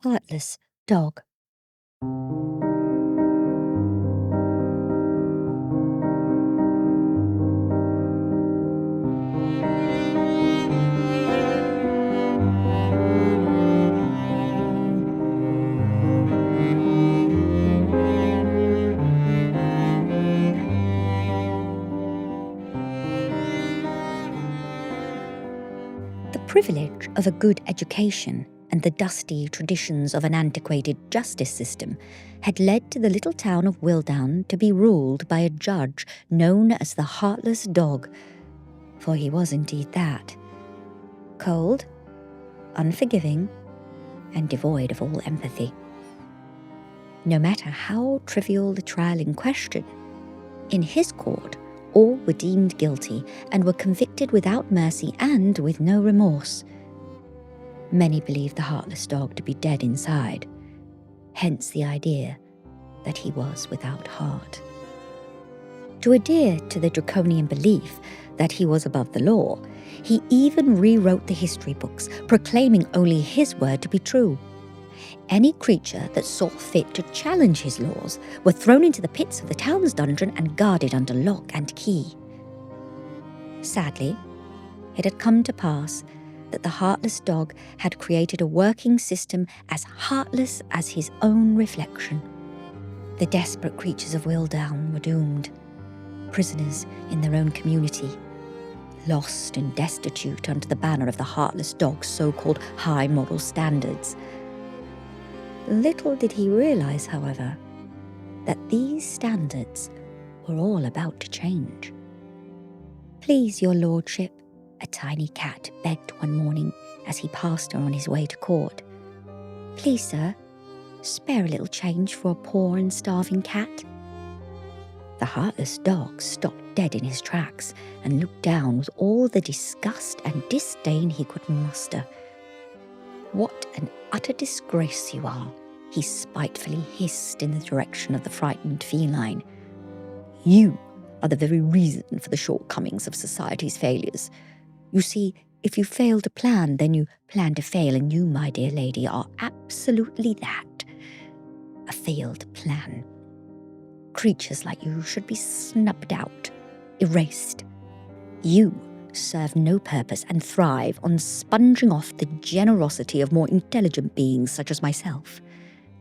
Heartless Dog. The privilege of a good education and the dusty traditions of an antiquated justice system had led to the little town of Wildown to be ruled by a judge known as the Heartless Dog, for he was indeed that. Cold, unforgiving, and devoid of all empathy. No matter how trivial the trial in question, in his court, all were deemed guilty and were convicted without mercy and with no remorse. Many believed the Heartless Dog to be dead inside, hence the idea that he was without heart. To adhere to the draconian belief that he was above the law, he even rewrote the history books, proclaiming only his word to be true. Any creature that saw fit to challenge his laws were thrown into the pits of the town's dungeon and guarded under lock and key. Sadly, it had come to pass that the Heartless Dog had created a working system as heartless as his own reflection. The desperate creatures of Wildown were doomed, prisoners in their own community, lost and destitute under the banner of the Heartless Dog's so-called high moral standards. Little did he realize, however, that these standards were all about to change. "Please, your lordship," a tiny cat begged one morning as he passed her on his way to court. "Please, sir, spare a little change for a poor and starving cat." The Heartless Dog stopped dead in his tracks and looked down with all the disgust and disdain he could muster. "What an utter disgrace you are," he spitefully hissed in the direction of the frightened feline. "You are the very reason for the shortcomings of society's failures. You see, if you fail to plan, then you plan to fail, and you, my dear lady, are absolutely that. A failed plan. Creatures like you should be snubbed out, erased. You serve no purpose and thrive on sponging off the generosity of more intelligent beings such as myself,"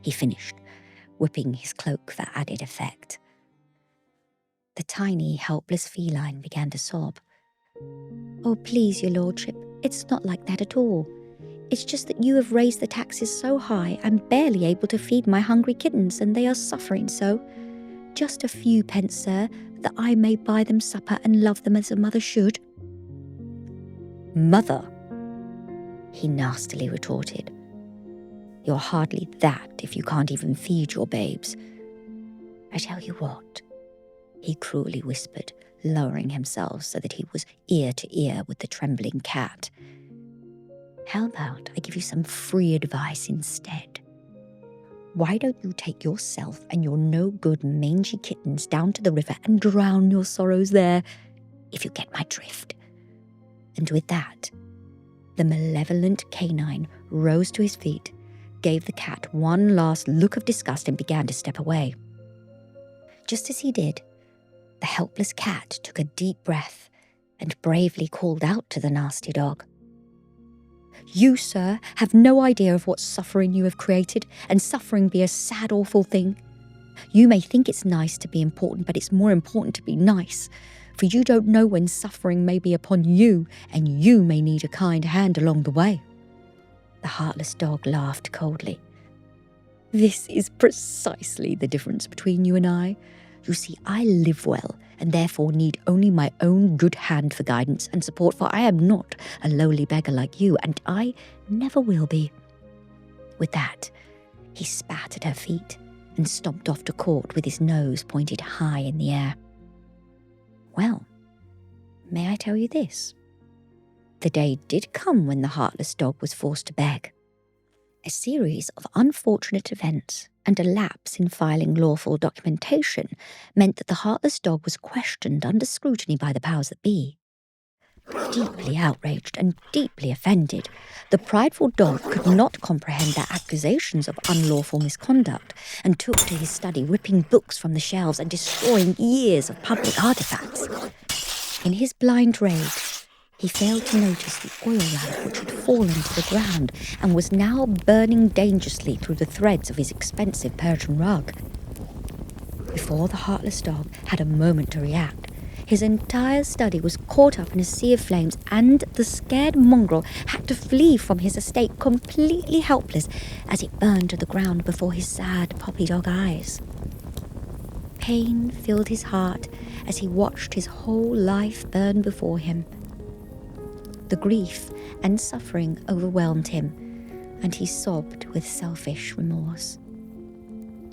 he finished, whipping his cloak for added effect. The tiny, helpless feline began to sob. "Oh, please, your lordship, it's not like that at all. It's just that you have raised the taxes so high I'm barely able to feed my hungry kittens, and they are suffering so. Just a few pence, sir, that I may buy them supper and love them as a mother should." "Mother," he nastily retorted. "You're hardly that if you can't even feed your babes. I tell you what," he cruelly whispered, lowering himself so that he was ear to ear with the trembling cat. "How about I give you some free advice instead? Why don't you take yourself and your no-good mangy kittens down to the river and drown your sorrows there, if you get my drift?" And with that, the malevolent canine rose to his feet, gave the cat one last look of disgust, and began to step away. Just as he did, the helpless cat took a deep breath and bravely called out to the nasty dog. "You, sir, have no idea of what suffering you have created, and suffering be a sad, awful thing. You may think it's nice to be important, but it's more important to be nice, for you don't know when suffering may be upon you, and you may need a kind hand along the way." The Heartless Dog laughed coldly. "This is precisely the difference between you and I. You see, I live well, and therefore need only my own good hand for guidance and support, for I am not a lowly beggar like you, and I never will be." With that, he spat at her feet and stomped off to court with his nose pointed high in the air. Well, may I tell you this? The day did come when the Heartless Dog was forced to beg. A series of unfortunate events and a lapse in filing lawful documentation meant that the Heartless Dog was questioned under scrutiny by the powers that be. Deeply outraged and deeply offended, the prideful dog could not comprehend their accusations of unlawful misconduct and took to his study, ripping books from the shelves and destroying years of public artifacts. In his blind rage, he failed to notice the oil lamp which had fallen to the ground and was now burning dangerously through the threads of his expensive Persian rug. Before the Heartless Dog had a moment to react, his entire study was caught up in a sea of flames, and the scared mongrel had to flee from his estate completely helpless as it burned to the ground before his sad puppy dog eyes. Pain filled his heart as he watched his whole life burn before him. The grief and suffering overwhelmed him, and he sobbed with selfish remorse.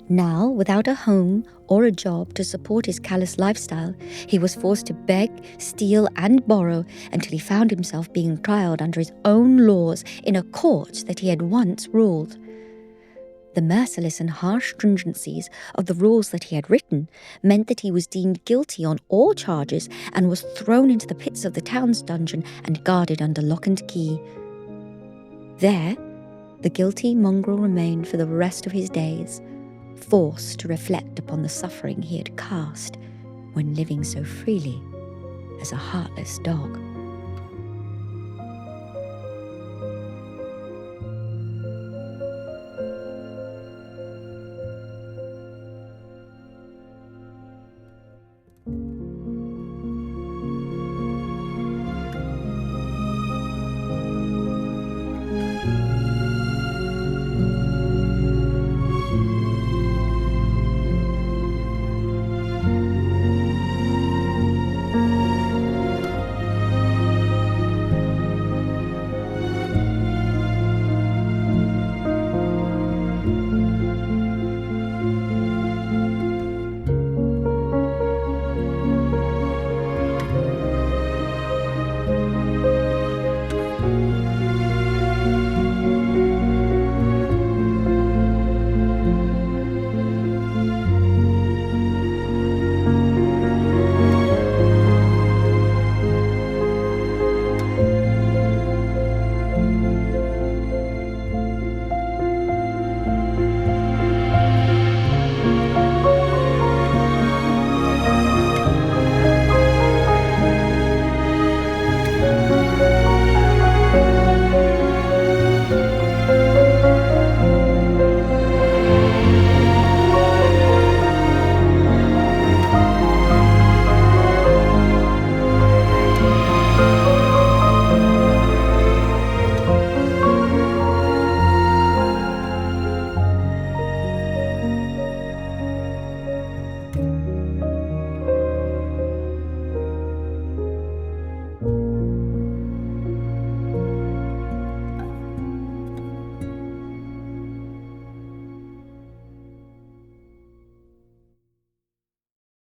Now, without a home or a job to support his callous lifestyle, he was forced to beg, steal, and borrow until he found himself being trialed under his own laws in a court that he had once ruled. The merciless and harsh stringencies of the rules that he had written meant that he was deemed guilty on all charges and was thrown into the pits of the town's dungeon and guarded under lock and key. There, the guilty mongrel remained for the rest of his days, forced to reflect upon the suffering he had cast when living so freely as a heartless dog.